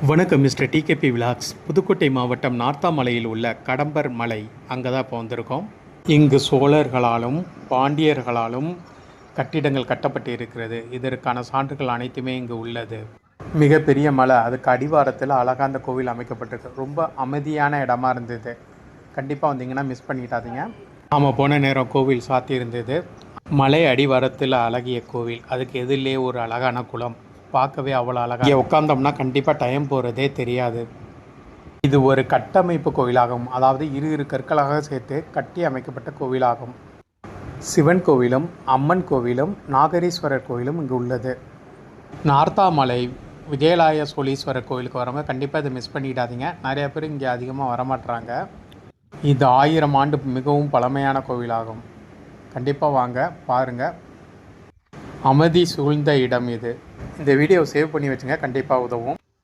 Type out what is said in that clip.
வணக்கம் mister DKP vlogs. Pudukkottai மாவட்டம் நார்த்தாமலையில் உள்ள கடம்பர் மலை அங்கே தான் இப்போ வந்திருக்கோம். இங்கு சோழர்களாலும் பாண்டியர்களாலும் கட்டிடங்கள் கட்டப்பட்டு இருக்கிறது. இதற்கான சான்றுகள் அனைத்துமே இங்கு உள்ளது. மிகப்பெரிய மலை, அதுக்கு அடிவாரத்தில் அழகாக அந்த கோவில் அமைக்கப்பட்டிருக்கு. ரொம்ப அமைதியான இடமா இருந்தது. கண்டிப்பாக வந்தீங்கன்னா மிஸ் பண்ணிட்டாதீங்க. நாம் போன நேரம் கோவில் சாத்தி இருந்தது. மலை அடிவாரத்தில் அழகிய கோவில், அதுக்கு எதிரிலே ஒரு அழகான குளம், பார்க்கவே அவ்வளோ அழகாக. இங்கே உட்காந்தோம்னா கண்டிப்பாக டைம் போகிறதே தெரியாது. இது ஒரு கட்டமைப்பு கோவிலாகும். அதாவது இரு கற்களாக சேர்த்து கட்டி அமைக்கப்பட்ட கோவிலாகும். சிவன் கோவிலும் அம்மன் கோவிலும் நாகரீஸ்வரர் கோவிலும் இங்கு உள்ளது. நார்த்தாமலை விஜயலாய சோழீஸ்வரர் கோவிலுக்கு வரவங்க கண்டிப்பாக இதை மிஸ் பண்ணிடாதீங்க. நிறைய பேர் இங்கே அதிகமாக வரமாட்டுறாங்க. இது 1000 ஆண்டு மிகவும் பழமையான கோவிலாகும். கண்டிப்பாக வாங்க, பாருங்கள். அமைதி சூழ்ந்த இடம் இது. இந்த வீடியோவை சேவ் பண்ணி வச்சுங்க, கண்டிப்பாக உதவும்.